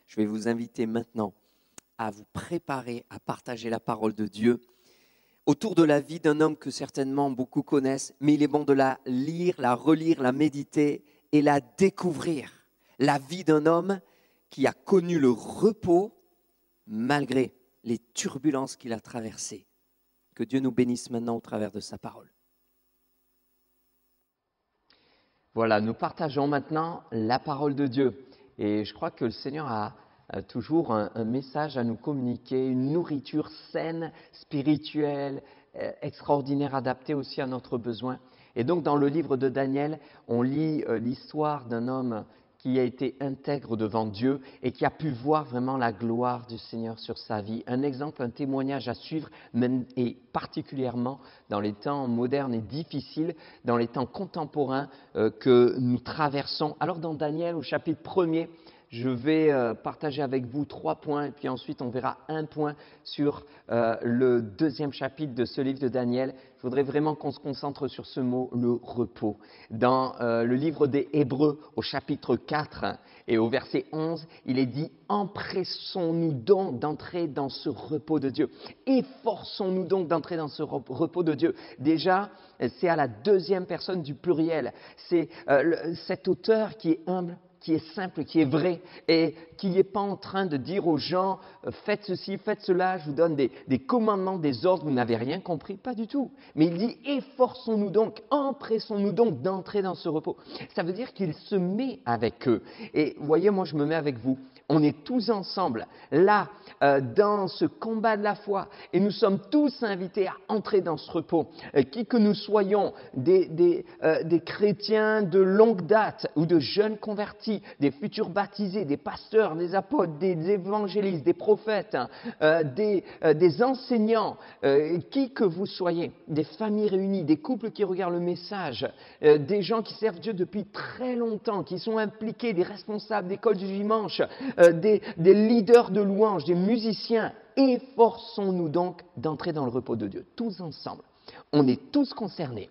Je vais vous inviter maintenant à vous préparer à partager la parole de Dieu autour de la vie d'un homme que certainement beaucoup connaissent, mais il est bon de la lire, la relire, la méditer et la découvrir. La vie d'un homme qui a connu le repos malgré les turbulences qu'il a traversées. Que Dieu nous bénisse maintenant au travers de sa parole. Voilà, nous partageons maintenant la parole de Dieu. Et je crois que le Seigneur a toujours un message à nous communiquer, une nourriture saine, spirituelle, extraordinaire, adaptée aussi à notre besoin. Et donc dans le livre de Daniel, on lit l'histoire d'un homme qui a été intègre devant Dieu et qui a pu voir vraiment la gloire du Seigneur sur sa vie. Un exemple, un témoignage à suivre, même et particulièrement dans les temps modernes et difficiles, dans les temps contemporains que nous traversons. Alors dans Daniel, au chapitre 1er, je vais partager avec vous 3 points et puis ensuite on verra un point sur le 2e chapitre de ce livre de Daniel. Je voudrais vraiment qu'on se concentre sur ce mot, le repos. Dans le livre des Hébreux, au chapitre 4 et au verset 11, il est dit « Empressons-nous donc d'entrer dans ce repos de Dieu. Efforçons-nous donc d'entrer dans ce repos de Dieu. » Déjà, c'est à la 2e personne du pluriel. C'est cet auteur qui est humble, qui est simple, qui est vrai, et qui n'est pas en train de dire aux gens « faites ceci, faites cela, je vous donne des commandements, des ordres, vous n'avez rien compris ». Pas du tout. Mais il dit « efforçons-nous donc, empressons-nous donc d'entrer dans ce repos ». Ça veut dire qu'il se met avec eux. Et vous voyez, moi je me mets avec vous. On est tous ensemble, là, dans ce combat de la foi, et nous sommes tous invités à entrer dans ce repos. Qui que nous soyons, des chrétiens de longue date ou de jeunes convertis, des futurs baptisés, des pasteurs, des apôtres, des évangélistes, des prophètes, des enseignants, qui que vous soyez, des familles réunies, des couples qui regardent le message, des gens qui servent Dieu depuis très longtemps, qui sont impliqués, des responsables d'école du dimanche, des leaders de louanges, des musiciens. Efforçons-nous donc d'entrer dans le repos de Dieu, tous ensemble. On est tous concernés,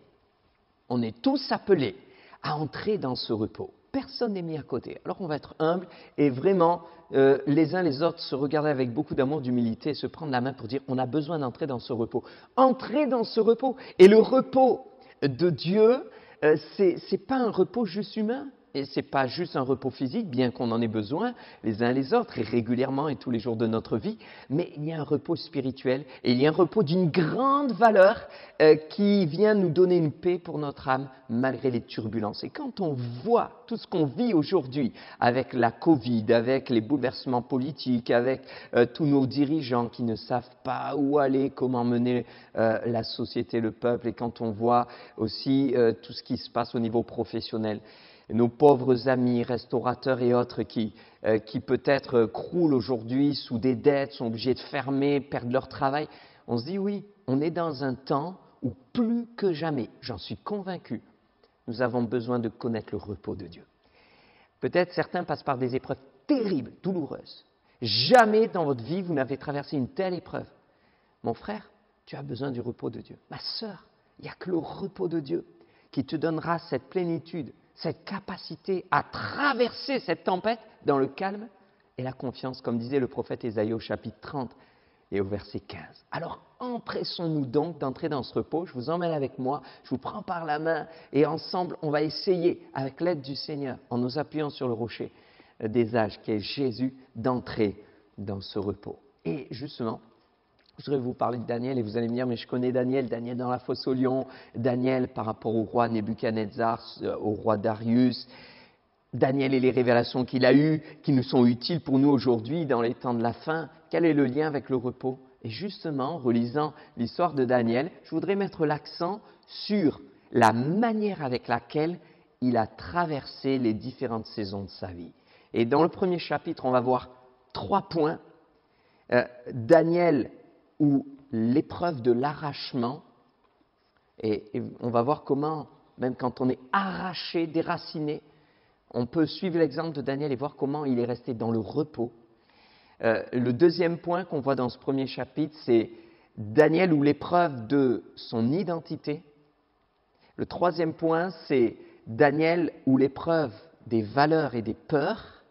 on est tous appelés à entrer dans ce repos. Personne n'est mis à côté. Alors on va être humble et vraiment les uns les autres se regarder avec beaucoup d'amour, d'humilité, se prendre la main pour dire on a besoin d'entrer dans ce repos. Entrer dans ce repos. Et le repos de Dieu, c'est pas un repos juste humain. Et ce n'est pas juste un repos physique, bien qu'on en ait besoin les uns les autres, et régulièrement et tous les jours de notre vie, mais il y a un repos spirituel, et il y a un repos d'une grande valeur qui vient nous donner une paix pour notre âme malgré les turbulences. Et quand on voit tout ce qu'on vit aujourd'hui avec la Covid, avec les bouleversements politiques, avec tous nos dirigeants qui ne savent pas où aller, comment mener la société, le peuple, et quand on voit aussi tout ce qui se passe au niveau professionnel, nos pauvres amis, restaurateurs et autres qui peut-être croulent aujourd'hui sous des dettes, sont obligés de fermer, perdent leur travail. On se dit oui, on est dans un temps où plus que jamais, j'en suis convaincu, nous avons besoin de connaître le repos de Dieu. Peut-être certains passent par des épreuves terribles, douloureuses. Jamais dans votre vie vous n'avez traversé une telle épreuve. Mon frère, tu as besoin du repos de Dieu. Ma sœur, il n'y a que le repos de Dieu qui te donnera cette plénitude, cette capacité à traverser cette tempête dans le calme et la confiance, comme disait le prophète Ésaïe au chapitre 30 et au verset 15. Alors empressons-nous donc d'entrer dans ce repos. Je vous emmène avec moi, je vous prends par la main et ensemble on va essayer, avec l'aide du Seigneur, en nous appuyant sur le rocher des âges qui est Jésus, d'entrer dans ce repos. Et justement, je voudrais vous parler de Daniel et vous allez me dire, mais je connais Daniel dans la fosse au lion, Daniel par rapport au roi Nebuchadnezzar, au roi Darius, Daniel et les révélations qu'il a eues, qui nous sont utiles pour nous aujourd'hui dans les temps de la fin. Quel est le lien avec le repos? Et justement, en relisant l'histoire de Daniel, je voudrais mettre l'accent sur la manière avec laquelle il a traversé les différentes saisons de sa vie. Et dans le premier chapitre, on va voir 3 points. Daniel, ou l'épreuve de l'arrachement, et on va voir comment, même quand on est arraché, déraciné, on peut suivre l'exemple de Daniel et voir comment il est resté dans le repos. Le deuxième point qu'on voit dans ce premier chapitre, c'est Daniel ou l'épreuve de son identité. Le troisième point, c'est Daniel ou l'épreuve des valeurs et des peurs.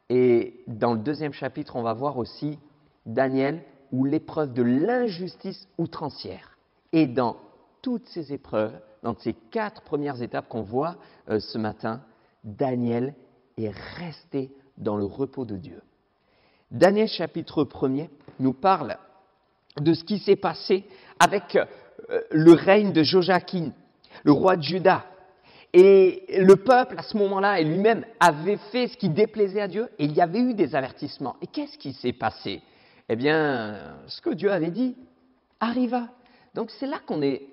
Et dans le 2e chapitre, on va voir aussi Daniel ou l'épreuve de l'injustice outrancière. Et dans toutes ces épreuves, dans ces 4 premières étapes qu'on voit ce matin, Daniel est resté dans le repos de Dieu. Daniel chapitre 1er nous parle de ce qui s'est passé avec le règne de Joachim, le roi de Juda. Et le peuple, à ce moment-là, et lui-même, avait fait ce qui déplaisait à Dieu, et il y avait eu des avertissements. Et qu'est-ce qui s'est passé? Eh bien, ce que Dieu avait dit arriva. Donc c'est là qu'on est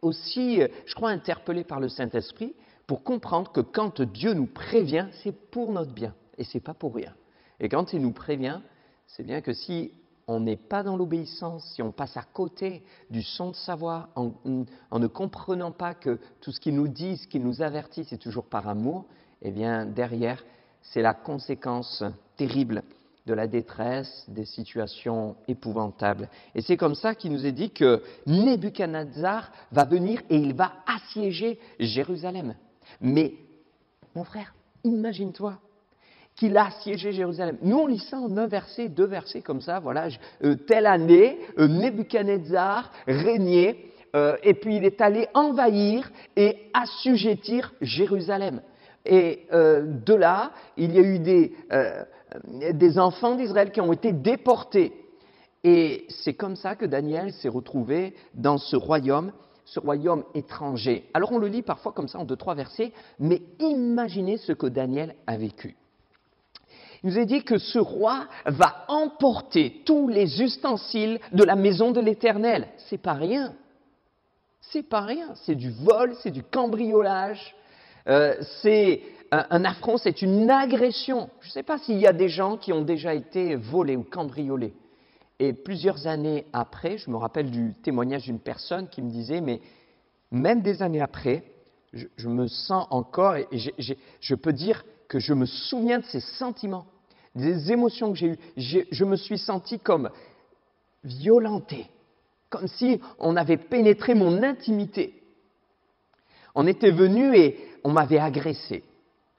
aussi, je crois, interpellé par le Saint-Esprit pour comprendre que quand Dieu nous prévient, c'est pour notre bien, et c'est pas pour rien. Et quand il nous prévient, c'est bien que si on n'est pas dans l'obéissance, si on passe à côté du son de sa voix, en ne comprenant pas que tout ce qu'il nous dit, ce qu'il nous avertit, c'est toujours par amour, eh bien derrière, c'est la conséquence terrible de la détresse, des situations épouvantables. Et c'est comme ça qu'il nous est dit que Nebuchadnezzar va venir et il va assiéger Jérusalem. Mais, mon frère, imagine-toi qu'il a assiégé Jérusalem. Nous, on lit ça en 1 verset, 2 versets comme ça, voilà, telle année, Nebuchadnezzar régnait, et puis il est allé envahir et assujettir Jérusalem. Et de là, il y a eu des enfants d'Israël qui ont été déportés. Et c'est comme ça que Daniel s'est retrouvé dans ce royaume étranger. Alors on le lit parfois comme ça en 2-3 versets, mais imaginez ce que Daniel a vécu. Il nous est dit que ce roi va emporter tous les ustensiles de la maison de l'Éternel. C'est pas rien. C'est pas rien. C'est du vol, c'est du cambriolage, c'est un affront, c'est une agression. Je ne sais pas s'il y a des gens qui ont déjà été volés ou cambriolés. Et plusieurs années après, je me rappelle du témoignage d'une personne qui me disait, mais même des années après, je me sens encore, et je peux dire que je me souviens de ces sentiments, des émotions que j'ai eues. Je me suis senti comme violenté, comme si on avait pénétré mon intimité. On était venu et on m'avait agressé.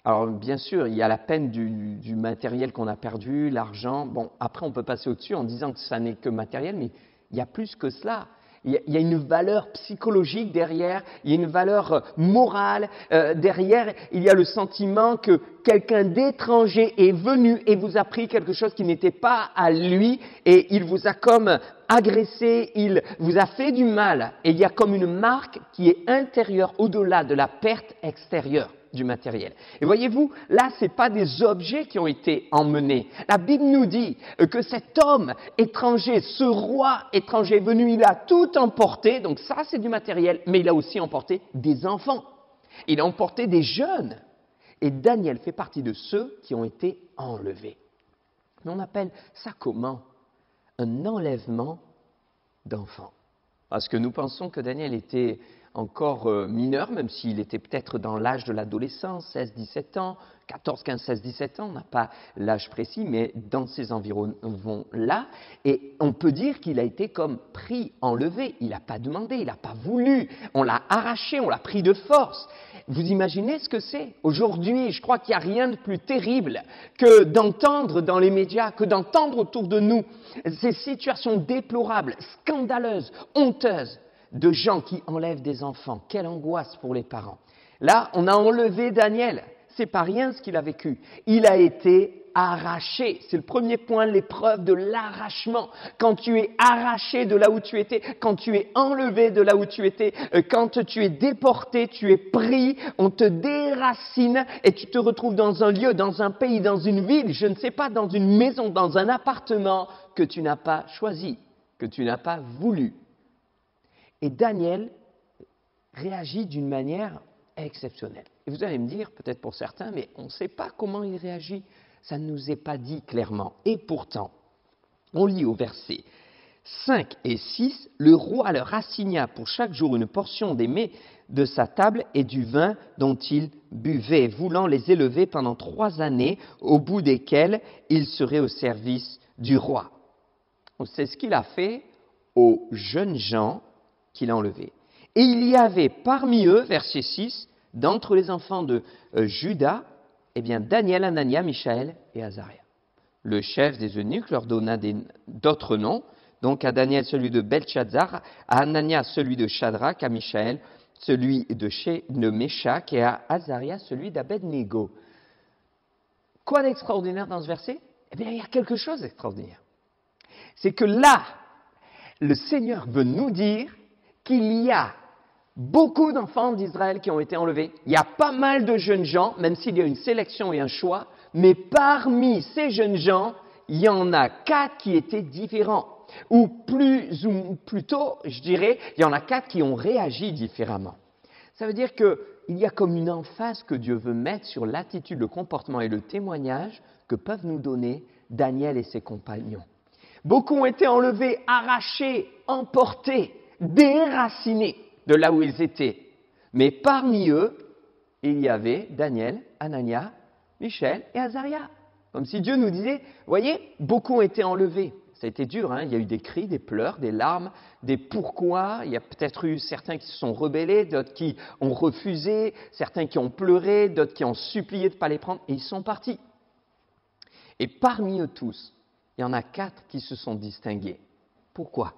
Alors bien sûr, il y a la peine du matériel qu'on a perdu, l'argent. Bon, après on peut passer au-dessus en disant que ça n'est que matériel, mais il y a plus que cela. Il y a une valeur psychologique derrière, il y a une valeur morale derrière, il y a le sentiment que quelqu'un d'étranger est venu et vous a pris quelque chose qui n'était pas à lui et il vous a comme agressé, il vous a fait du mal et il y a comme une marque qui est intérieure au-delà de la perte extérieure du matériel. Et voyez-vous, là, ce n'est pas des objets qui ont été emmenés. La Bible nous dit que cet homme étranger, ce roi étranger est venu, il a tout emporté, donc ça c'est du matériel, mais il a aussi emporté des enfants. Il a emporté des jeunes. Et Daniel fait partie de ceux qui ont été enlevés. Mais on appelle ça comment? Un enlèvement d'enfants. Parce que nous pensons que Daniel était encore mineur, même s'il était peut-être dans l'âge de l'adolescence, 16, 17 ans, 14, 15, 16, 17 ans, on n'a pas l'âge précis, mais dans ces environs-là, et on peut dire qu'il a été comme pris, enlevé, il n'a pas demandé, il n'a pas voulu, on l'a arraché, on l'a pris de force. Vous imaginez ce que c'est? Aujourd'hui, je crois qu'il n'y a rien de plus terrible que d'entendre dans les médias, que d'entendre autour de nous ces situations déplorables, scandaleuses, honteuses, de gens qui enlèvent des enfants. Quelle angoisse pour les parents. Là, on a enlevé Daniel. C'est pas rien ce qu'il a vécu. Il a été arraché. C'est le premier point, l'épreuve de l'arrachement. Quand tu es arraché de là où tu étais, quand tu es enlevé de là où tu étais, quand tu es déporté, tu es pris, on te déracine et tu te retrouves dans un lieu, dans un pays, dans une ville, je ne sais pas, dans une maison, dans un appartement que tu n'as pas choisi, que tu n'as pas voulu. Et Daniel réagit d'une manière exceptionnelle. Et vous allez me dire, peut-être pour certains, mais on ne sait pas comment il réagit. Ça ne nous est pas dit clairement. Et pourtant, on lit au verset 5 et 6, « Le roi leur assigna pour chaque jour une portion des mets de sa table et du vin dont il buvait, voulant les élever pendant 3 années, au bout desquelles ils seraient au service du roi. » C'est ce qu'il a fait aux jeunes gens qu'il a enlevé. Et il y avait parmi eux, verset 6, d'entre les enfants de Juda, Eh bien, Daniel, Anania, Michaël et Azaria. Le chef des eunuques leur donna d'autres noms, donc à Daniel celui de Belchazzar, à Anania celui de Shadrach, à Michaël celui de Méshach et à Azaria celui d'Abednego. Quoi d'extraordinaire dans ce verset? Eh bien, il y a quelque chose d'extraordinaire. C'est que là, le Seigneur veut nous dire qu'il y a beaucoup d'enfants d'Israël qui ont été enlevés. Il y a pas mal de jeunes gens, même s'il y a une sélection et un choix, mais parmi ces jeunes gens, il y en a 4 qui étaient différents. Ou plutôt, je dirais, il y en a 4 qui ont réagi différemment. Ça veut dire qu'il y a comme une emphase que Dieu veut mettre sur l'attitude, le comportement et le témoignage que peuvent nous donner Daniel et ses compagnons. Beaucoup ont été enlevés, arrachés, emportés, déracinés de là où ils étaient. Mais parmi eux, il y avait Daniel, Anania, Michaël et Azaria. Comme si Dieu nous disait, voyez, beaucoup ont été enlevés. Ça a été dur, hein. Il y a eu des cris, des pleurs, des larmes, des pourquoi. Il y a peut-être eu certains qui se sont rebellés, d'autres qui ont refusé, certains qui ont pleuré, d'autres qui ont supplié de ne pas les prendre, et ils sont partis. Et parmi eux tous, il y en a 4 qui se sont distingués. Pourquoi?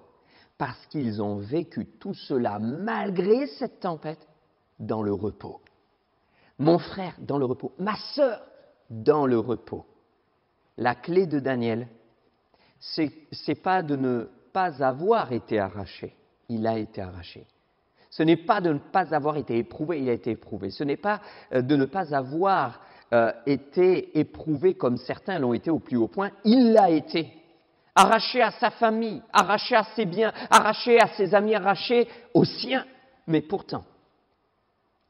Parce qu'ils ont vécu tout cela, malgré cette tempête, dans le repos. Mon frère, dans le repos. Ma sœur, dans le repos. La clé de Daniel, c'est pas de ne pas avoir été arraché. Il a été arraché. Ce n'est pas de ne pas avoir été éprouvé, il a été éprouvé. Ce n'est pas de ne pas avoir été éprouvé comme certains l'ont été au plus haut point. Il l'a été. Arraché à sa famille, arraché à ses biens, arraché à ses amis, arraché aux siens. Mais pourtant,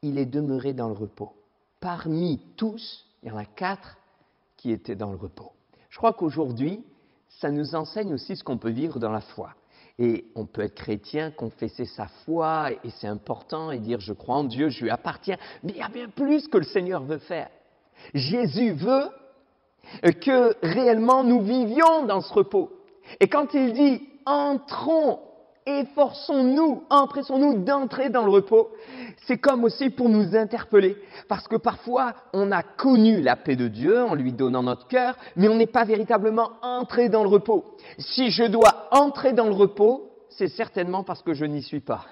il est demeuré dans le repos. Parmi tous, il y en a 4 qui étaient dans le repos. Je crois qu'aujourd'hui, ça nous enseigne aussi ce qu'on peut vivre dans la foi. Et on peut être chrétien, confesser sa foi, et c'est important, et dire « je crois en Dieu, je lui appartiens ». Mais il y a bien plus que le Seigneur veut faire. Jésus veut que réellement nous vivions dans ce repos. Et quand il dit « entrons, efforçons-nous, empressons-nous d'entrer dans le repos », c'est comme aussi pour nous interpeller. Parce que parfois, on a connu la paix de Dieu en lui donnant notre cœur, mais on n'est pas véritablement entré dans le repos. Si je dois entrer dans le repos, c'est certainement parce que je n'y suis pas.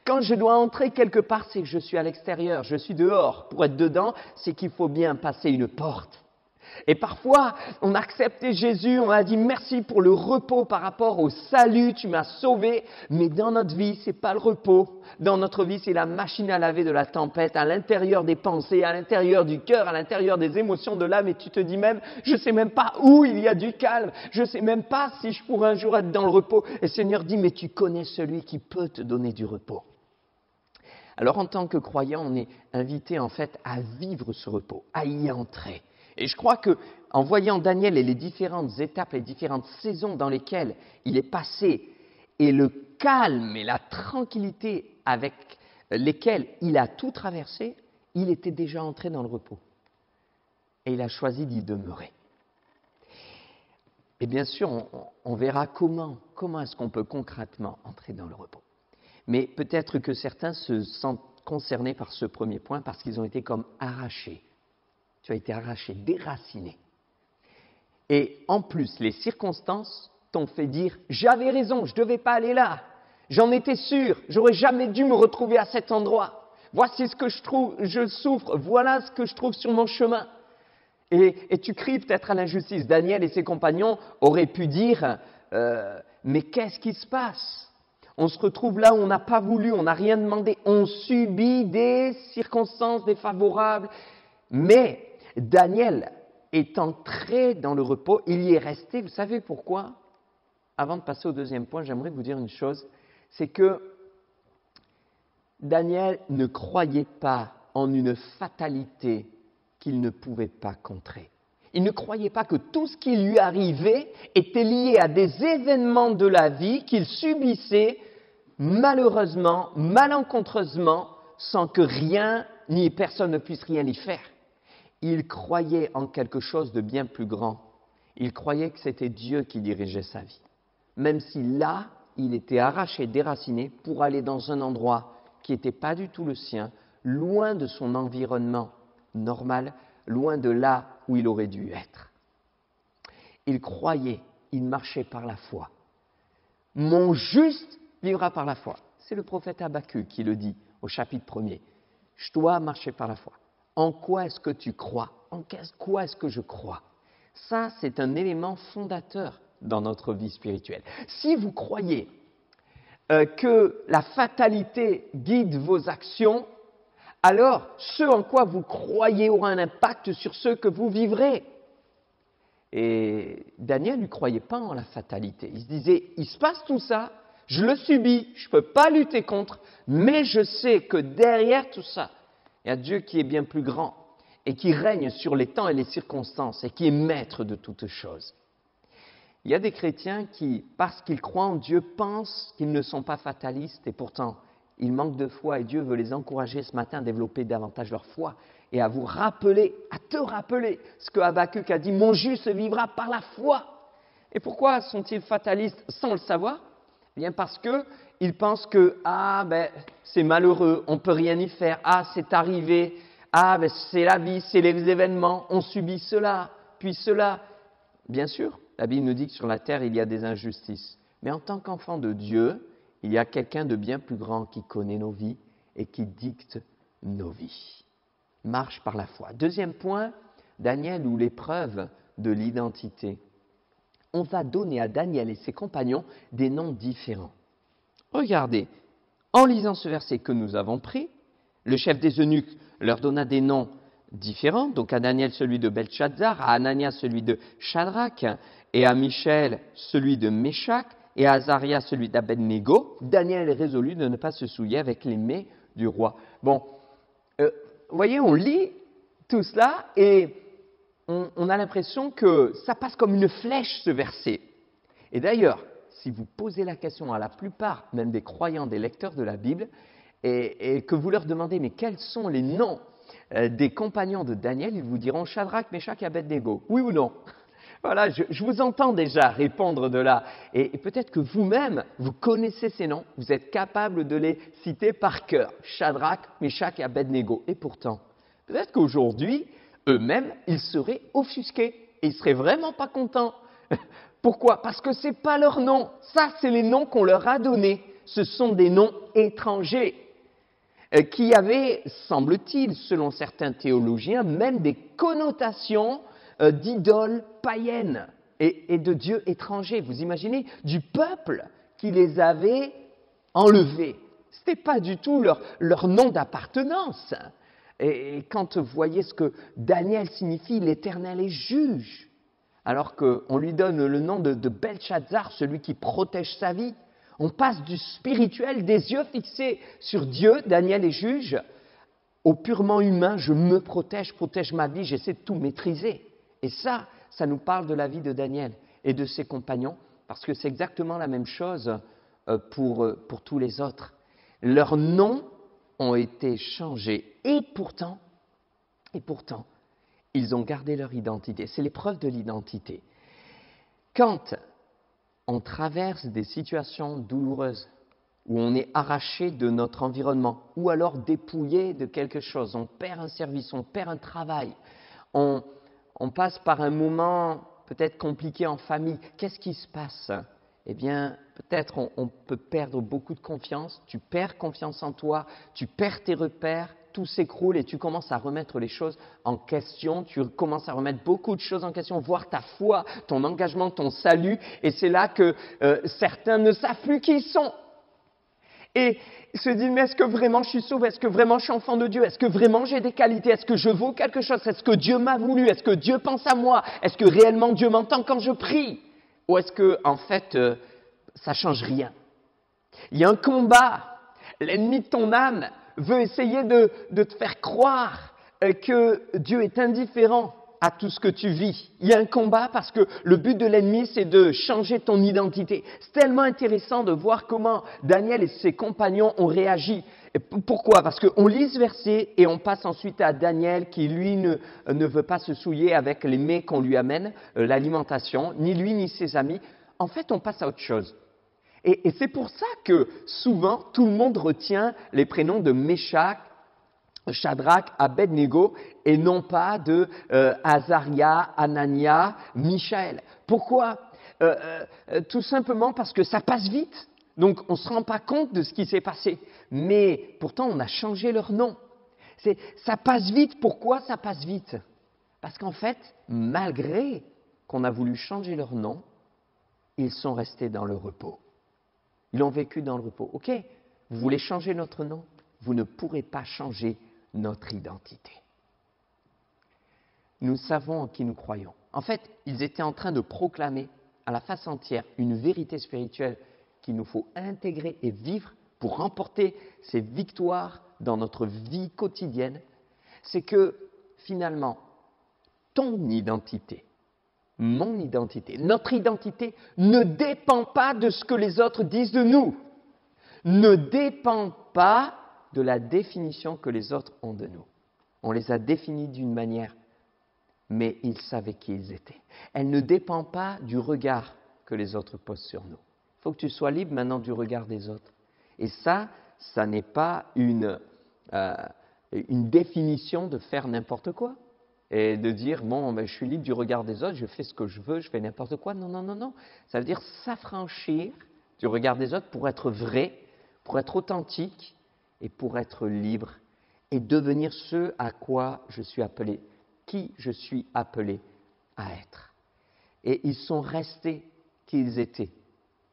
Quand je dois entrer quelque part, c'est que je suis à l'extérieur, je suis dehors. Pour être dedans, c'est qu'il faut bien passer une porte. Et parfois, on a accepté Jésus, on a dit merci pour le repos par rapport au salut, tu m'as sauvé. Mais dans notre vie, c'est pas le repos. Dans notre vie, c'est la machine à laver de la tempête, à l'intérieur des pensées, à l'intérieur du cœur, à l'intérieur des émotions de l'âme. Et tu te dis même, je sais même pas où il y a du calme. Je sais même pas si je pourrais un jour être dans le repos. Et le Seigneur dit, mais tu connais celui qui peut te donner du repos. Alors en tant que croyant, on est invité en fait à vivre ce repos, à y entrer. Et je crois qu'en voyant Daniel et les différentes étapes, les différentes saisons dans lesquelles il est passé, et le calme et la tranquillité avec lesquels il a tout traversé, il était déjà entré dans le repos. Et il a choisi d'y demeurer. Et bien sûr, on verra comment est-ce qu'on peut concrètement entrer dans le repos. Mais peut-être que certains se sentent concernés par ce premier point parce qu'ils ont été comme arrachés. Tu as été arraché, déraciné. Et en plus, les circonstances t'ont fait dire « j'avais raison, je ne devais pas aller là. J'en étais sûr, j'aurais jamais dû me retrouver à cet endroit. Voici ce que je souffre, voilà ce que je trouve sur mon chemin. » Et tu cries peut-être à l'injustice. Daniel et ses compagnons auraient pu dire mais qu'est-ce qui se passe? On se retrouve là où on n'a pas voulu, on n'a rien demandé, on subit des circonstances défavorables. Mais Daniel est entré dans le repos, il y est resté. Vous savez pourquoi? Avant de passer au deuxième point, j'aimerais vous dire une chose, c'est que Daniel ne croyait pas en une fatalité qu'il ne pouvait pas contrer. Il ne croyait pas que tout ce qui lui arrivait était lié à des événements de la vie qu'il subissait malheureusement, malencontreusement, sans que rien ni personne ne puisse rien y faire. Il croyait en quelque chose de bien plus grand. Il croyait que c'était Dieu qui dirigeait sa vie. Même si là, il était arraché, déraciné pour aller dans un endroit qui n'était pas du tout le sien, loin de son environnement normal, loin de là où il aurait dû être. Il croyait, il marchait par la foi. Mon juste vivra par la foi. C'est le prophète Habakkuk qui le dit au chapitre 1er. Je dois marcher par la foi. En quoi est-ce que tu crois? En quoi est-ce que je crois? Ça, c'est un élément fondateur dans notre vie spirituelle. Si vous croyez que la fatalité guide vos actions, alors ce en quoi vous croyez aura un impact sur ce que vous vivrez. Et Daniel ne croyait pas en la fatalité. Il se disait, il se passe tout ça, je le subis, je ne peux pas lutter contre, mais je sais que derrière tout ça, il y a Dieu qui est bien plus grand et qui règne sur les temps et les circonstances et qui est maître de toutes choses. Il y a des chrétiens qui, parce qu'ils croient en Dieu, pensent qu'ils ne sont pas fatalistes et pourtant, ils manquent de foi et Dieu veut les encourager ce matin à développer davantage leur foi et à vous rappeler, à te rappeler ce que Habakkuk a dit, mon juste vivra par la foi. Et pourquoi sont-ils fatalistes sans le savoir? Eh bien parce qu'ils pensent que, c'est malheureux, on ne peut rien y faire, c'est arrivé, c'est la vie, c'est les événements, on subit cela, puis cela. Bien sûr, la Bible nous dit que sur la terre, il y a des injustices. Mais en tant qu'enfant de Dieu, il y a quelqu'un de bien plus grand qui connaît nos vies et qui dicte nos vies. Marche par la foi. Deuxième point, Daniel ou l'épreuve de l'identité. On va donner à Daniel et ses compagnons des noms différents. Regardez, en lisant ce verset que nous avons pris, le chef des eunuques leur donna des noms différents, donc à Daniel celui de Belchazzar, à Anania celui de Shadrach, et à Michel celui de Méshach, et à Azaria celui d'Abednego. Daniel est résolu de ne pas se souiller avec les mets du roi. Bon, vous voyez, on lit tout cela et on a l'impression que ça passe comme une flèche ce verset. Et d'ailleurs, si vous posez la question à la plupart, même des croyants, des lecteurs de la Bible, et que vous leur demandez mais quels sont les noms des compagnons de Daniel, ils vous diront Shadrach, Méshach et Abednego. Oui ou non? Voilà, je vous entends déjà répondre de là. Et peut-être que vous-même, vous connaissez ces noms, vous êtes capable de les citer par cœur. Shadrach, Méshach et Abednego. Et pourtant, peut-être qu'aujourd'hui, eux-mêmes, ils seraient offusqués. Et ils ne seraient vraiment pas contents. Pourquoi? Parce que ce n'est pas leur nom. Ça, c'est les noms qu'on leur a donnés. Ce sont des noms étrangers qui avaient, semble-t-il, selon certains théologiens, même des connotations d'idoles païennes et de dieux étrangers. Vous imaginez, du peuple qui les avait enlevés. Ce n'était pas du tout leur nom d'appartenance. Et quand vous voyez ce que Daniel signifie, l'Éternel est juge, alors qu'on lui donne le nom de Belchazzar, celui qui protège sa vie, on passe du spirituel, des yeux fixés sur Dieu, Daniel est juge, au purement humain, je me protège ma vie, j'essaie de tout maîtriser. Et ça nous parle de la vie de Daniel et de ses compagnons, parce que c'est exactement la même chose pour tous les autres. Leurs noms ont été changés et pourtant, ils ont gardé leur identité. C'est l'épreuve de l'identité. Quand on traverse des situations douloureuses, où on est arraché de notre environnement, ou alors dépouillé de quelque chose, on perd un service, on perd un travail, on passe par un moment peut-être compliqué en famille, qu'est-ce qui se passe? Eh bien, peut-être on peut perdre beaucoup de confiance, tu perds confiance en toi, tu perds tes repères, tout s'écroule et tu commences à remettre les choses en question, tu commences à remettre beaucoup de choses en question, voire ta foi, ton engagement, ton salut, et c'est là que certains ne savent plus qui ils sont. Et se disent, mais est-ce que vraiment je suis sauvé? Est-ce que vraiment je suis enfant de Dieu? Est-ce que vraiment j'ai des qualités? Est-ce que je vaux quelque chose? Est-ce que Dieu m'a voulu? Est-ce que Dieu pense à moi? Est-ce que réellement Dieu m'entend quand je prie? Ou est-ce que, en fait, ça ne change rien? Il y a un combat. L'ennemi de ton âme veut essayer de te faire croire que Dieu est indifférent à tout ce que tu vis. Il y a un combat parce que le but de l'ennemi, c'est de changer ton identité. C'est tellement intéressant de voir comment Daniel et ses compagnons ont réagi. Et pourquoi? Parce qu'on lit ce verset et on passe ensuite à Daniel qui, lui, ne veut pas se souiller avec les mets qu'on lui amène, l'alimentation, ni lui ni ses amis. En fait, on passe à autre chose. Et c'est pour ça que souvent, tout le monde retient les prénoms de Méshach, Shadrach, Abednego, et non pas de Azaria, Anania, Michaël. Pourquoi? Tout simplement parce que ça passe vite. Donc on ne se rend pas compte de ce qui s'est passé. Mais pourtant on a changé leur nom. Ça passe vite. Pourquoi ça passe vite? Parce qu'en fait, malgré qu'on a voulu changer leur nom, ils sont restés dans le repos. Ils ont vécu dans le repos. Ok, vous voulez changer notre nom? Vous ne pourrez pas changer notre identité. Nous savons en qui nous croyons. En fait, ils étaient en train de proclamer à la face entière une vérité spirituelle qu'il nous faut intégrer et vivre pour remporter ces victoires dans notre vie quotidienne. C'est que finalement, ton identité, mon identité, notre identité ne dépend pas de ce que les autres disent de nous, ne dépend pas de la définition que les autres ont de nous. On les a définis d'une manière, mais ils savaient qui ils étaient. Elle ne dépend pas du regard que les autres posent sur nous. Il faut que tu sois libre maintenant du regard des autres. Et ça n'est pas une définition de faire n'importe quoi et de dire, bon, ben, je suis libre du regard des autres, je fais ce que je veux, je fais n'importe quoi. Non, non, non, non. Ça veut dire s'affranchir du regard des autres pour être vrai, pour être authentique et pour être libre et devenir ce à quoi je suis appelé, qui je suis appelé à être. Et ils sont restés qui ils étaient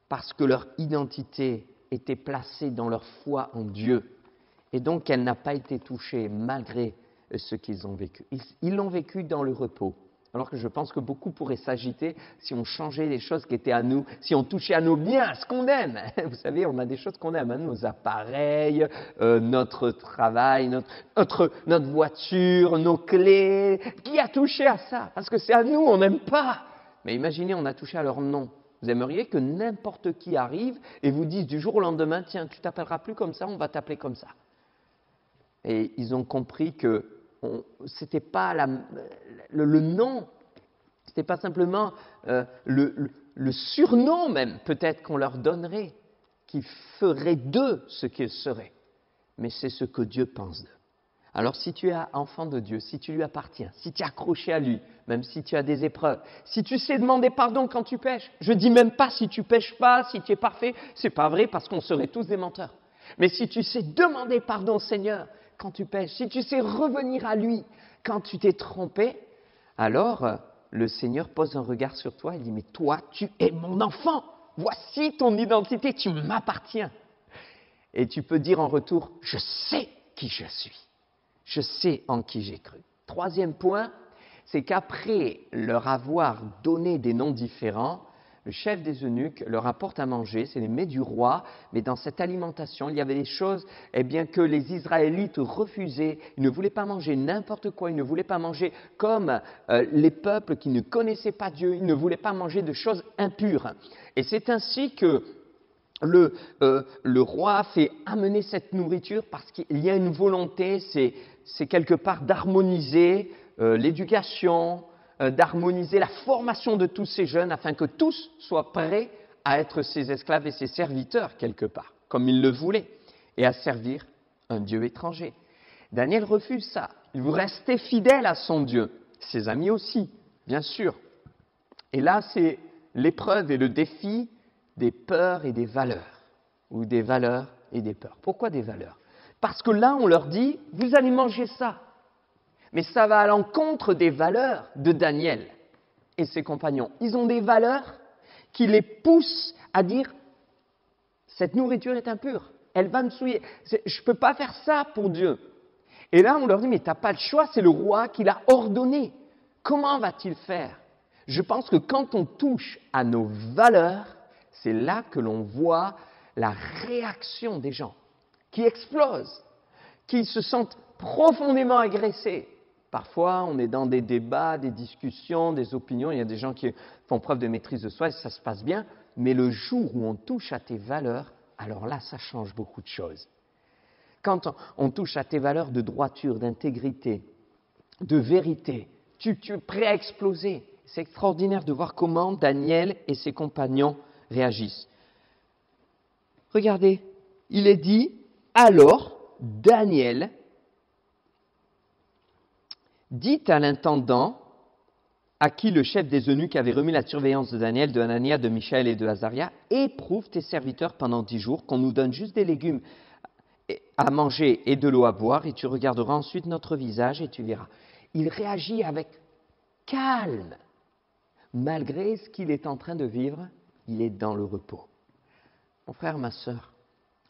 parce que leur identité était placée dans leur foi en Dieu et donc elle n'a pas été touchée malgré ce qu'ils ont vécu. Ils l'ont vécu dans le repos. Alors que je pense que beaucoup pourraient s'agiter si on changeait les choses qui étaient à nous, si on touchait à nos biens, à ce qu'on aime. Vous savez, on a des choses qu'on aime, hein, nos appareils, notre travail, notre voiture, nos clés. Qui a touché à ça? Parce que c'est à nous, on n'aime pas. Mais imaginez, on a touché à leur nom. Vous aimeriez que n'importe qui arrive et vous dise du jour au lendemain, tiens, tu t'appelleras plus comme ça, on va t'appeler comme ça. Et ils ont compris que c'était pas le nom, c'était pas simplement le surnom même peut-être qu'on leur donnerait, qui ferait d'eux ce qu'ils seraient, mais c'est ce que Dieu pense d'eux. Alors si tu es enfant de Dieu, si tu lui appartiens, si tu es accroché à lui, même si tu as des épreuves, si tu sais demander pardon quand tu pêches, je dis même pas si tu pêches pas, si tu es parfait, c'est pas vrai parce qu'on serait tous des menteurs. Mais si tu sais demander pardon au Seigneur quand tu pêches, si tu sais revenir à lui quand tu t'es trompé, alors le Seigneur pose un regard sur toi et dit « Mais toi, tu es mon enfant, voici ton identité, tu m'appartiens. » Et tu peux dire en retour « Je sais qui je suis, je sais en qui j'ai cru. » Troisième point, c'est qu'après leur avoir donné des noms différents, le chef des eunuques leur apporte à manger, c'est les mets du roi, mais dans cette alimentation, il y avait des choses que les Israélites refusaient. Ils ne voulaient pas manger n'importe quoi, ils ne voulaient pas manger comme les peuples qui ne connaissaient pas Dieu, ils ne voulaient pas manger de choses impures. Et c'est ainsi que le roi fait amener cette nourriture parce qu'il y a une volonté, c'est quelque part d'harmoniser l'éducation, d'harmoniser la formation de tous ces jeunes afin que tous soient prêts à être ses esclaves et ses serviteurs quelque part, comme ils le voulaient, et à servir un Dieu étranger. Daniel refuse ça. Il veut rester fidèle à son Dieu. Ses amis aussi, bien sûr. Et là, c'est l'épreuve et le défi des peurs et des valeurs, ou des valeurs et des peurs. Pourquoi des valeurs? Parce que là, on leur dit, vous allez manger ça. Mais ça va à l'encontre des valeurs de Daniel et ses compagnons. Ils ont des valeurs qui les poussent à dire « cette nourriture est impure, elle va me souiller, je ne peux pas faire ça pour Dieu ». Et là, on leur dit « mais tu n'as pas le choix, c'est le roi qui l'a ordonné. Comment va-t-il faire ?» Je pense que quand on touche à nos valeurs, c'est là que l'on voit la réaction des gens qui explosent, qui se sentent profondément agressés. Parfois, on est dans des débats, des discussions, des opinions. Il y a des gens qui font preuve de maîtrise de soi et ça se passe bien. Mais le jour où on touche à tes valeurs, alors là, ça change beaucoup de choses. Quand on touche à tes valeurs de droiture, d'intégrité, de vérité, tu es prêt à exploser. C'est extraordinaire de voir comment Daniel et ses compagnons réagissent. Regardez, il est dit, alors Daniel dit à l'intendant, à qui le chef des eunuques avait remis la surveillance de Daniel, de Hanania, de Michaël et de Azaria, éprouve tes serviteurs pendant 10 jours, qu'on nous donne juste des légumes à manger et de l'eau à boire, et tu regarderas ensuite notre visage et tu verras. Il réagit avec calme. Malgré ce qu'il est en train de vivre, il est dans le repos. Mon frère, ma sœur,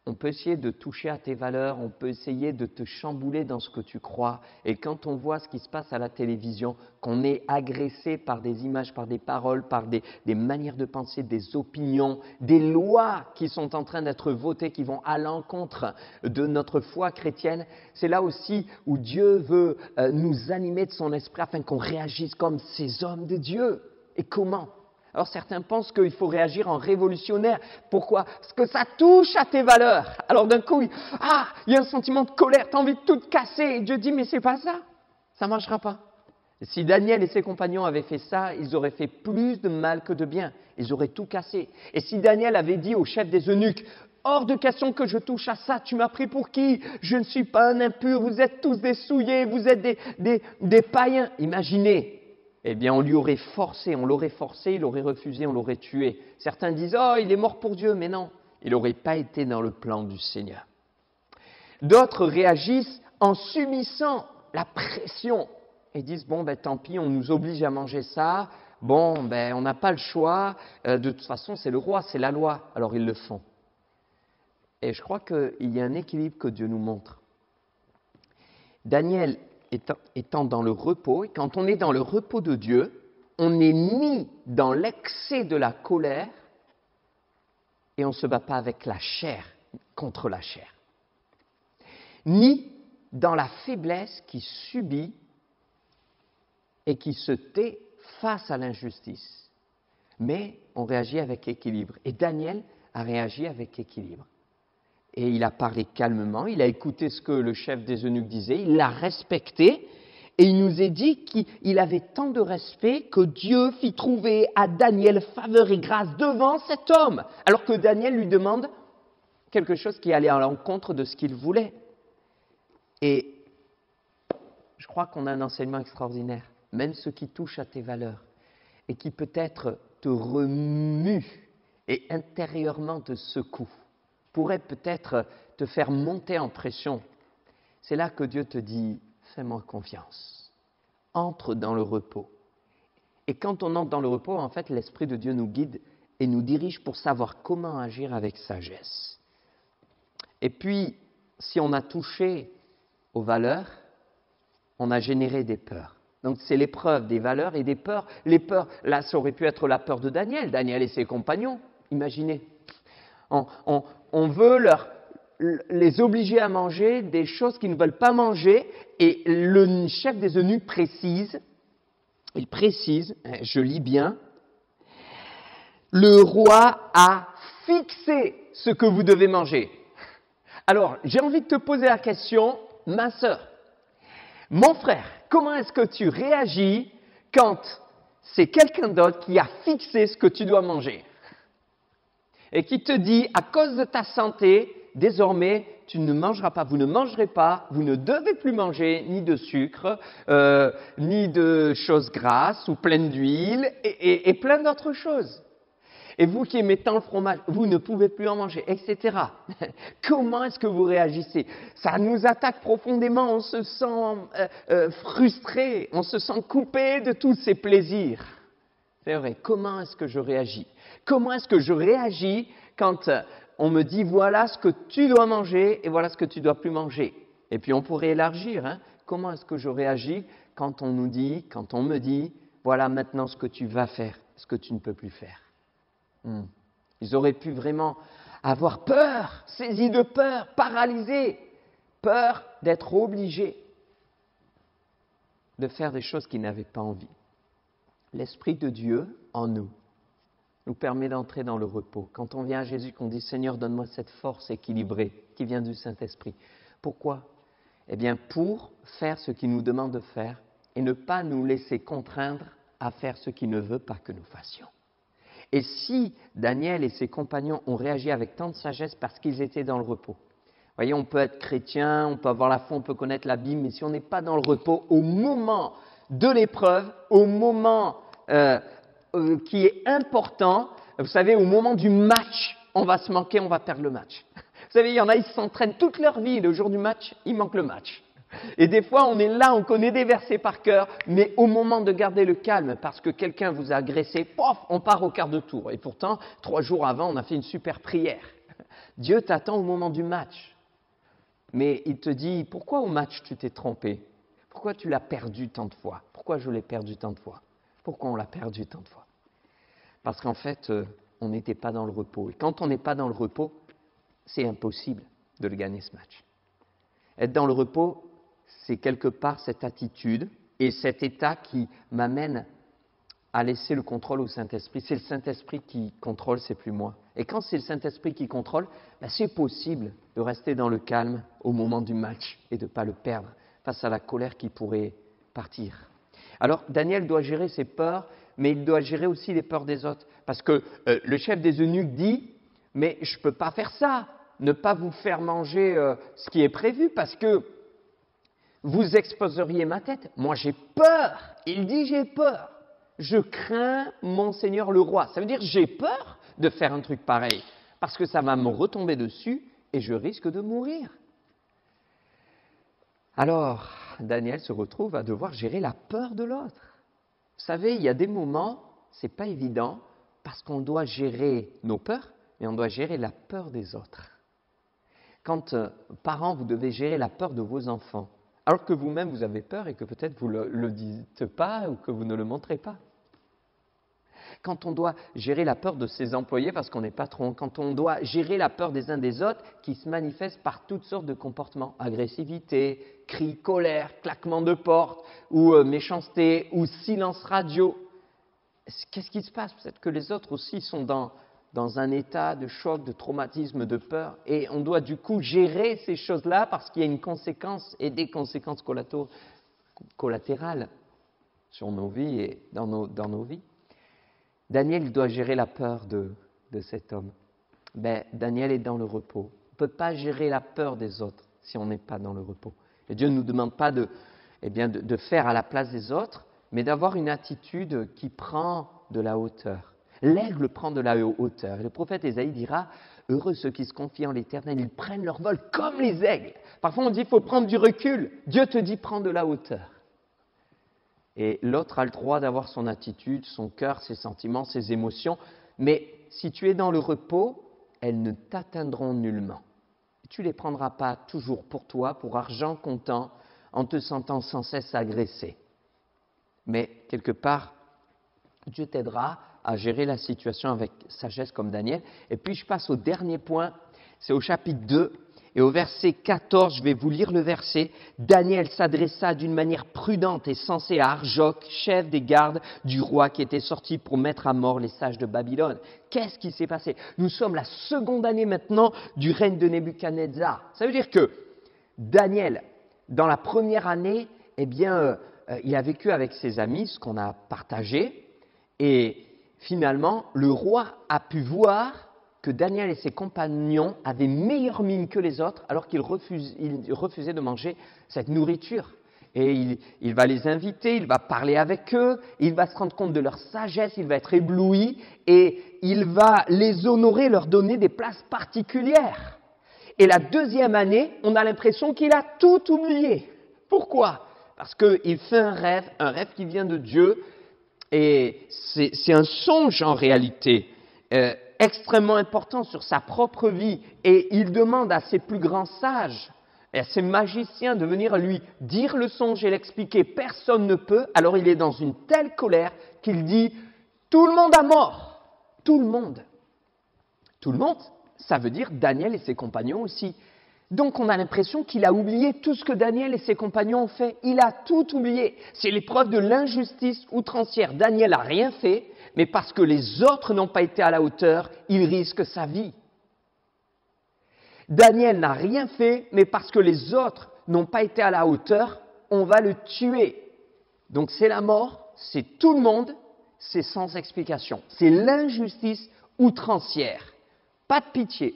on peut essayer de toucher à tes valeurs, on peut essayer de te chambouler dans ce que tu crois. Et quand on voit ce qui se passe à la télévision, qu'on est agressé par des images, par des paroles, par des manières de penser, des opinions, des lois qui sont en train d'être votées, qui vont à l'encontre de notre foi chrétienne, c'est là aussi où Dieu veut nous animer de son esprit afin qu'on réagisse comme ces hommes de Dieu. Et comment ? Alors certains pensent qu'il faut réagir en révolutionnaire. Pourquoi ? Parce que ça touche à tes valeurs. Alors d'un coup, il y a un sentiment de colère, tu as envie de tout casser. Et Dieu dit, mais c'est pas ça, ça ne marchera pas. Et si Daniel et ses compagnons avaient fait ça, ils auraient fait plus de mal que de bien. Ils auraient tout cassé. Et si Daniel avait dit au chef des eunuques, hors de question que je touche à ça, tu m'as pris pour qui ? Je ne suis pas un impur, vous êtes tous des souillés, vous êtes des païens. Imaginez. Eh bien, on l'aurait forcé, il aurait refusé, on l'aurait tué. Certains disent, oh, il est mort pour Dieu, mais non, il n'aurait pas été dans le plan du Seigneur. D'autres réagissent en subissant la pression et disent, bon, tant pis, on nous oblige à manger ça, on n'a pas le choix, de toute façon, c'est le roi, c'est la loi, alors ils le font. Et je crois qu'il y a un équilibre que Dieu nous montre. Daniel étant dans le repos, et quand on est dans le repos de Dieu, on n'est ni dans l'excès de la colère, et on ne se bat pas avec la chair, contre la chair, ni dans la faiblesse qui subit et qui se tait face à l'injustice. Mais on réagit avec équilibre. Et Daniel a réagi avec équilibre. Et il a parlé calmement, il a écouté ce que le chef des eunuques disait, il l'a respecté, et il nous est dit qu'il avait tant de respect que Dieu fit trouver à Daniel faveur et grâce devant cet homme, alors que Daniel lui demande quelque chose qui allait à l'encontre de ce qu'il voulait. Et je crois qu'on a un enseignement extraordinaire, même ce qui touche à tes valeurs, et qui peut-être te remue et intérieurement te secoue, pourrait peut-être te faire monter en pression. C'est là que Dieu te dit, fais-moi confiance, entre dans le repos. Et quand on entre dans le repos, en fait, l'Esprit de Dieu nous guide et nous dirige pour savoir comment agir avec sagesse. Et puis, si on a touché aux valeurs, on a généré des peurs. Donc c'est l'épreuve des valeurs et des peurs. Les peurs, là, ça aurait pu être la peur de Daniel et ses compagnons, imaginez. On veut les obliger à manger des choses qu'ils ne veulent pas manger, et le chef des eunuques précise, je lis bien, le roi a fixé ce que vous devez manger. Alors, j'ai envie de te poser la question, ma sœur, mon frère, comment est-ce que tu réagis quand c'est quelqu'un d'autre qui a fixé ce que tu dois manger ? Et qui te dit, à cause de ta santé, désormais, tu ne mangeras pas, vous ne mangerez pas, vous ne devez plus manger ni de sucre, ni de choses grasses ou pleines d'huile, et plein d'autres choses. Et vous qui aimez tant le fromage, vous ne pouvez plus en manger, etc. Comment est-ce que vous réagissez ? Ça nous attaque profondément, on se sent frustré, on se sent coupé de tous ces plaisirs. C'est vrai, comment est-ce que je réagis ? Comment est-ce que je réagis quand on me dit voilà ce que tu dois manger et voilà ce que tu ne dois plus manger ? Et puis on pourrait élargir, comment est-ce que je réagis quand on me dit voilà maintenant ce que tu vas faire, ce que tu ne peux plus faire ? Ils auraient pu vraiment avoir peur, saisis de peur, paralysés, peur d'être obligés de faire des choses qu'ils n'avaient pas envie. L'Esprit de Dieu en nous permet d'entrer dans le repos. Quand on vient à Jésus, qu'on dit « Seigneur, donne-moi cette force équilibrée qui vient du Saint-Esprit ». Pourquoi ? Eh bien, pour faire ce qu'il nous demande de faire et ne pas nous laisser contraindre à faire ce qu'il ne veut pas que nous fassions. Et si Daniel et ses compagnons ont réagi avec tant de sagesse parce qu'ils étaient dans le repos, voyez, on peut être chrétien, on peut avoir la foi, on peut connaître la Bible, mais si on n'est pas dans le repos, au moment de l'épreuve, au moment qui est important, vous savez, au moment du match, on va se manquer, on va perdre le match. Vous savez, il y en a, ils s'entraînent toute leur vie, le jour du match, il manque le match. Et des fois, on est là, on connaît des versets par cœur, mais au moment de garder le calme, parce que quelqu'un vous a agressé, pof, on part au quart de tour. Et pourtant, 3 jours avant, on a fait une super prière. Dieu t'attend au moment du match. Mais il te dit, pourquoi au match tu t'es trompé? Pourquoi tu l'as perdu tant de fois? Pourquoi je l'ai perdu tant de fois? Pourquoi on l'a perdu tant de fois? Parce qu'en fait, on n'était pas dans le repos. Et quand on n'est pas dans le repos, c'est impossible de le gagner ce match. Être dans le repos, c'est quelque part cette attitude et cet état qui m'amène à laisser le contrôle au Saint-Esprit. C'est le Saint-Esprit qui contrôle, c'est plus moi. Et quand c'est le Saint-Esprit qui contrôle, c'est possible de rester dans le calme au moment du match et de ne pas le perdre face à la colère qui pourrait partir. Alors, Daniel doit gérer ses peurs, mais il doit gérer aussi les peurs des autres. Parce que le chef des eunuques dit, mais je ne peux pas faire ça, ne pas vous faire manger ce qui est prévu, parce que vous exposeriez ma tête. Moi, j'ai peur. Il dit, j'ai peur. Je crains mon Seigneur le roi. Ça veut dire, j'ai peur de faire un truc pareil, parce que ça va me retomber dessus et je risque de mourir. Alors, Daniel se retrouve à devoir gérer la peur de l'autre. Vous savez, il y a des moments, c'est pas évident, parce qu'on doit gérer nos peurs, mais on doit gérer la peur des autres. Quand, parents, vous devez gérer la peur de vos enfants, alors que vous-même, vous avez peur et que peut-être vous ne le dites pas ou que vous ne le montrez pas. Quand on doit gérer la peur de ses employés parce qu'on est patron, quand on doit gérer la peur des uns des autres qui se manifestent par toutes sortes de comportements, agressivité, cris, colère, claquement de porte, ou méchanceté, ou silence radio. Qu'est-ce qui se passe? Peut-être que les autres aussi sont dans un état de choc, de traumatisme, de peur, et on doit du coup gérer ces choses-là parce qu'il y a une conséquence et des conséquences collatérales sur nos vies et dans nos vies. Daniel doit gérer la peur de cet homme. Daniel est dans le repos. On ne peut pas gérer la peur des autres si on n'est pas dans le repos. Et Dieu ne nous demande pas de faire à la place des autres, mais d'avoir une attitude qui prend de la hauteur. L'aigle prend de la hauteur. Et le prophète Ésaïe dira, « Heureux ceux qui se confient en l'Éternel, ils prennent leur vol comme les aigles. » Parfois on dit, il faut prendre du recul. Dieu te dit, prends de la hauteur. Et l'autre a le droit d'avoir son attitude, son cœur, ses sentiments, ses émotions. Mais si tu es dans le repos, elles ne t'atteindront nullement. Tu ne les prendras pas toujours pour toi, pour argent comptant, en te sentant sans cesse agressé. Mais quelque part, Dieu t'aidera à gérer la situation avec sagesse comme Daniel. Et puis je passe au dernier point, c'est au chapitre 2. Et au verset 14, je vais vous lire le verset. Daniel s'adressa d'une manière prudente et sensée à Arjoc, chef des gardes du roi qui était sorti pour mettre à mort les sages de Babylone. Qu'est-ce qui s'est passé? Nous sommes la seconde année maintenant du règne de Nebuchadnezzar. Ça veut dire que Daniel, dans la première année, il a vécu avec ses amis, ce qu'on a partagé. Et finalement, le roi a pu voir que Daniel et ses compagnons avaient meilleure mine que les autres alors qu'ils refusaient de manger cette nourriture. Et il va les inviter, il va parler avec eux, il va se rendre compte de leur sagesse, il va être ébloui et il va les honorer, leur donner des places particulières. Et la deuxième année, on a l'impression qu'il a tout oublié. Pourquoi? Parce qu'il fait un rêve qui vient de Dieu et c'est un songe en réalité. Extrêmement important sur sa propre vie et il demande à ses plus grands sages et à ses magiciens de venir lui dire le songe et l'expliquer. Personne ne peut, alors il est dans une telle colère qu'il dit « Tout le monde à mort !» Tout le monde. Tout le monde, ça veut dire Daniel et ses compagnons aussi. Donc on a l'impression qu'il a oublié tout ce que Daniel et ses compagnons ont fait. Il a tout oublié. C'est l'épreuve de l'injustice outrancière. Daniel n'a rien fait, mais parce que les autres n'ont pas été à la hauteur, il risque sa vie. Daniel n'a rien fait, mais parce que les autres n'ont pas été à la hauteur, on va le tuer. Donc c'est la mort, c'est tout le monde, c'est sans explication. C'est l'injustice outrancière. Pas de pitié.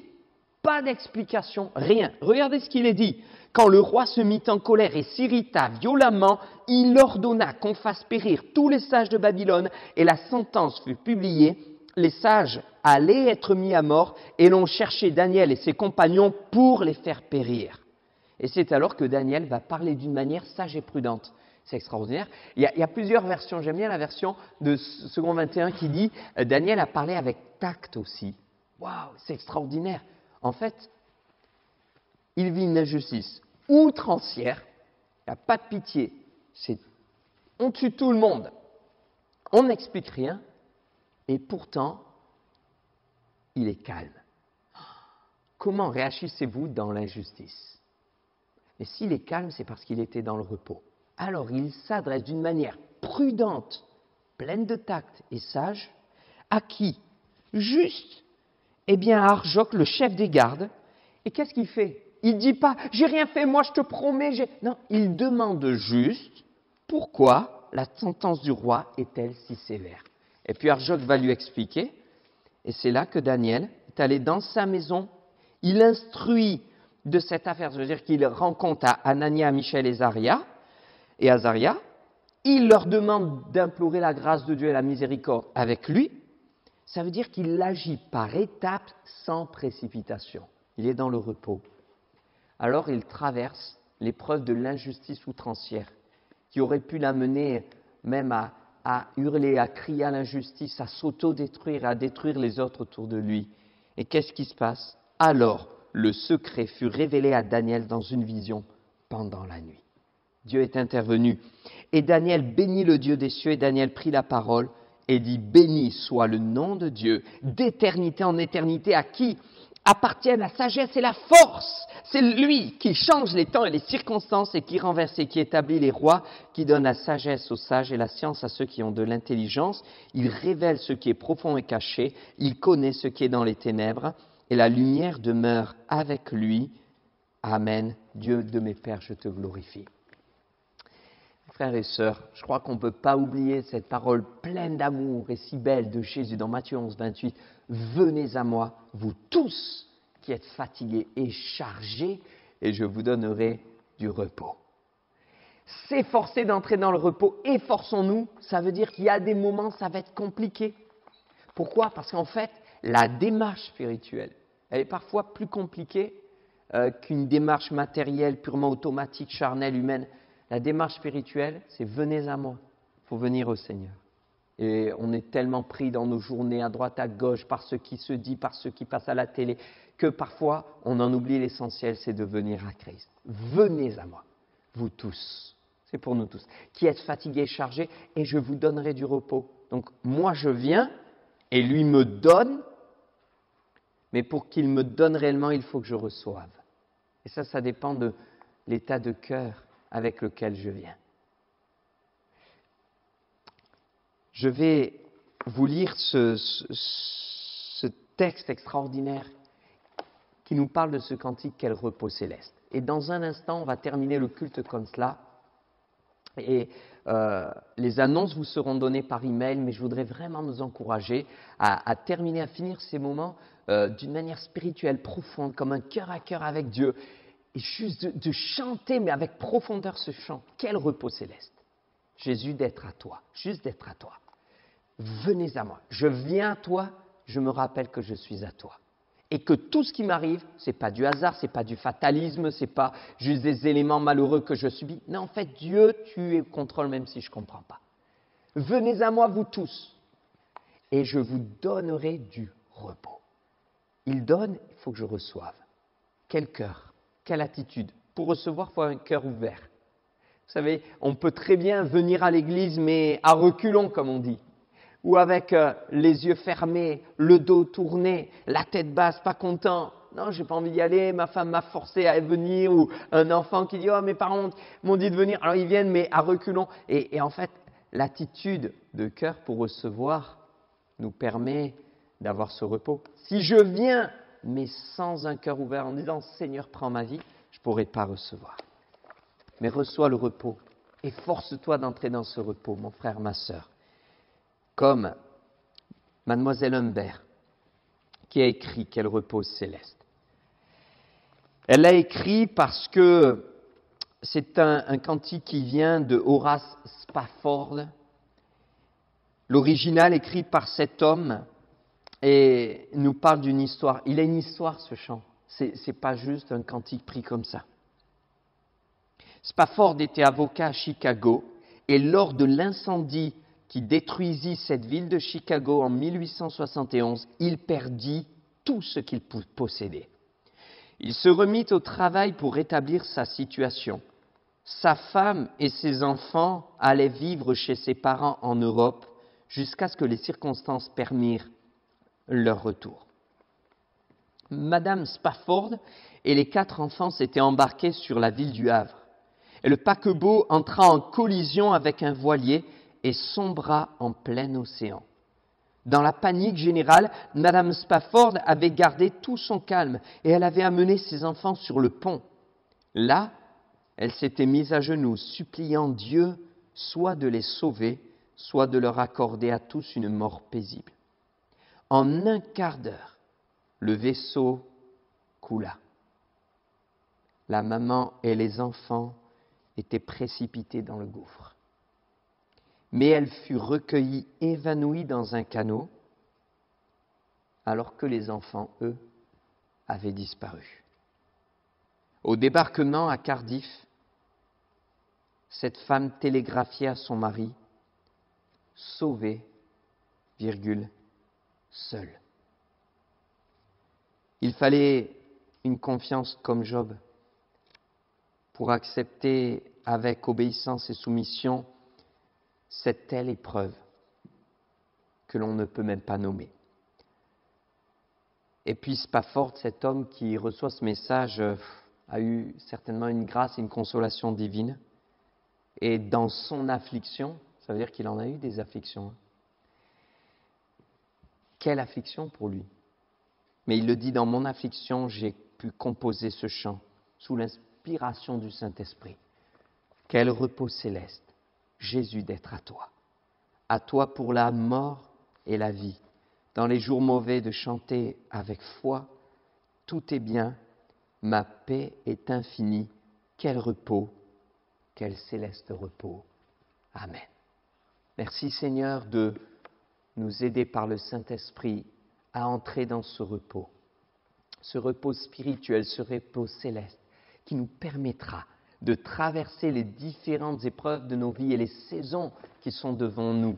Pas d'explication, rien. Regardez ce qu'il est dit. Quand le roi se mit en colère et s'irrita violemment, il ordonna qu'on fasse périr tous les sages de Babylone et la sentence fut publiée. Les sages allaient être mis à mort et l'on cherchait Daniel et ses compagnons pour les faire périr. Et c'est alors que Daniel va parler d'une manière sage et prudente. C'est extraordinaire. Il y a plusieurs versions. J'aime bien la version de Second 21 qui dit Daniel a parlé avec tact aussi. Waouh, c'est extraordinaire. En fait, il vit une injustice outrancière. Il n'y a pas de pitié. On tue tout le monde. On n'explique rien. Et pourtant, il est calme. Comment réagissez-vous dans l'injustice? Et s'il est calme, c'est parce qu'il était dans le repos. Alors il s'adresse d'une manière prudente, pleine de tact et sage, à qui? Juste, à Arjoc, le chef des gardes. Et qu'est-ce qu'il fait? Il ne dit pas « j'ai rien fait, moi je te promets ». Non, il demande juste pourquoi la sentence du roi est-elle si sévère. Et puis Arjoc va lui expliquer, et c'est là que Daniel est allé dans sa maison, il instruit de cette affaire, c'est-à-dire qu'il rend compte à Anania, Michel et Azaria, il leur demande d'implorer la grâce de Dieu et la miséricorde avec lui. Ça veut dire qu'il agit par étapes sans précipitation. Il est dans le repos. Alors il traverse l'épreuve de l'injustice outrancière qui aurait pu l'amener même à hurler, à crier à l'injustice, à s'auto-détruire, à détruire les autres autour de lui. Et qu'est-ce qui se passe? Alors, le secret fut révélé à Daniel dans une vision pendant la nuit. Dieu est intervenu. Et Daniel bénit le Dieu des cieux, et Daniel prit la parole et dit « Béni soit le nom de Dieu, d'éternité en éternité, à qui appartiennent la sagesse et la force. C'est lui qui change les temps et les circonstances et qui renverse et qui établit les rois, qui donne la sagesse aux sages et la science à ceux qui ont de l'intelligence. Il révèle ce qui est profond et caché, il connaît ce qui est dans les ténèbres, et la lumière demeure avec lui. Amen. Dieu de mes pères, je te glorifie. » Frères et sœurs, je crois qu'on ne peut pas oublier cette parole pleine d'amour et si belle de Jésus dans Matthieu 11, 28. « Venez à moi, vous tous qui êtes fatigués et chargés, et je vous donnerai du repos. » S'efforcer d'entrer dans le repos, efforçons-nous, ça veut dire qu'il y a des moments, ça va être compliqué. Pourquoi? Parce qu'en fait, la démarche spirituelle, elle est parfois plus compliquée qu'une démarche matérielle, purement automatique, charnelle, humaine. La démarche spirituelle, c'est « venez à moi ». Il faut venir au Seigneur. Et on est tellement pris dans nos journées, à droite, à gauche, par ce qui se dit, par ce qui passe à la télé, que parfois, on en oublie l'essentiel, c'est de venir à Christ. Venez à moi, vous tous. C'est pour nous tous. Qui êtes fatigués et chargés, et je vous donnerai du repos. Donc, moi, je viens, et lui me donne, mais pour qu'il me donne réellement, il faut que je reçoive. Et ça dépend de l'état de cœur avec lequel je viens. Je vais vous lire ce texte extraordinaire qui nous parle de ce cantique qu'est le repos céleste. Et dans un instant, on va terminer le culte comme cela. Et les annonces vous seront données par email, mais je voudrais vraiment nous encourager à terminer, à finir ces moments d'une manière spirituelle, profonde, comme un cœur à cœur avec Dieu. Et juste de chanter, mais avec profondeur ce chant. Quel repos céleste. Jésus, d'être à toi, juste d'être à toi. Venez à moi. Je viens à toi, je me rappelle que je suis à toi. Et que tout ce qui m'arrive, ce n'est pas du hasard, ce n'est pas du fatalisme, ce n'est pas juste des éléments malheureux que je subis. Non, en fait, Dieu, tu es au contrôle même si je ne comprends pas. Venez à moi, vous tous, et je vous donnerai du repos. Il donne, il faut que je reçoive. Quel cœur, quelle attitude. Pour recevoir, il faut avoir un cœur ouvert. Vous savez, on peut très bien venir à l'église, mais à reculons, comme on dit. Ou avec les yeux fermés, le dos tourné, la tête basse, pas content. Non, j'ai pas envie d'y aller, ma femme m'a forcé à venir. Ou un enfant qui dit « Oh, mes parents m'ont dit de venir ». Alors ils viennent, mais à reculons. Et en fait, l'attitude de cœur pour recevoir nous permet d'avoir ce repos. Si je viens, mais sans un cœur ouvert, en disant « Seigneur, prends ma vie », je ne pourrai pas recevoir. Mais reçois le repos et force-toi d'entrer dans ce repos, mon frère, ma sœur. Comme Mademoiselle Humbert, qui a écrit « Quel repos céleste ». Elle l'a écrit parce que c'est un cantique qui vient de Horace Spafford. L'original écrit par cet homme et nous parle d'une histoire. Il a une histoire, ce chant. C'est pas juste un cantique pris comme ça. Spafford était avocat à Chicago et lors de l'incendie qui détruisit cette ville de Chicago en 1871, il perdit tout ce qu'il possédait. Il se remit au travail pour rétablir sa situation. Sa femme et ses enfants allaient vivre chez ses parents en Europe jusqu'à ce que les circonstances permirent leur retour. Madame Spafford et les 4 enfants s'étaient embarqués sur la ville du Havre. Et le paquebot entra en collision avec un voilier et sombra en plein océan. Dans la panique générale, Madame Spafford avait gardé tout son calme et elle avait amené ses enfants sur le pont. Là, elle s'était mise à genoux, suppliant Dieu soit de les sauver, soit de leur accorder à tous une mort paisible. En un quart d'heure, le vaisseau coula. La maman et les enfants étaient précipités dans le gouffre. Mais elle fut recueillie, évanouie dans un canot, alors que les enfants, eux, avaient disparu. Au débarquement à Cardiff, cette femme télégraphiait à son mari « Sauvé, seul ». Il fallait une confiance comme Job pour accepter avec obéissance et soumission cette telle épreuve que l'on ne peut même pas nommer. Et puis Spafford, cet homme qui reçoit ce message, a eu certainement une grâce et une consolation divine. Et dans son affliction, ça veut dire qu'il en a eu des afflictions. Quelle affliction pour lui! Mais il le dit, dans mon affliction, j'ai pu composer ce chant sous l'inspiration du Saint-Esprit. Quel repos céleste, Jésus, d'être à toi pour la mort et la vie. Dans les jours mauvais, de chanter avec foi, tout est bien, ma paix est infinie, quel repos, quel céleste repos. Amen. Merci Seigneur de nous aider par le Saint-Esprit à entrer dans ce repos spirituel, ce repos céleste qui nous permettra de traverser les différentes épreuves de nos vies et les saisons qui sont devant nous.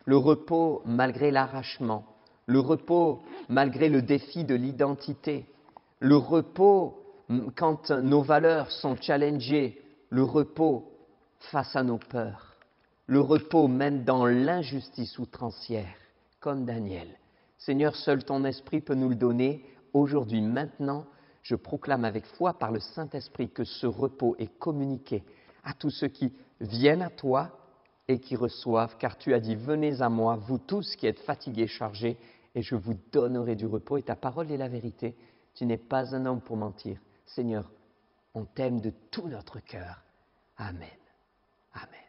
Le repos malgré l'arrachement, le repos malgré le défi de l'identité, le repos quand nos valeurs sont challengées, le repos face à nos peurs, le repos même dans l'injustice outrancière, comme Daniel. Seigneur, seul ton Esprit peut nous le donner. Aujourd'hui, maintenant, je proclame avec foi par le Saint-Esprit que ce repos est communiqué à tous ceux qui viennent à toi et qui reçoivent, car tu as dit, venez à moi, vous tous qui êtes fatigués, chargés, et je vous donnerai du repos. Et ta parole est la vérité. Tu n'es pas un homme pour mentir. Seigneur, on t'aime de tout notre cœur. Amen. Amen.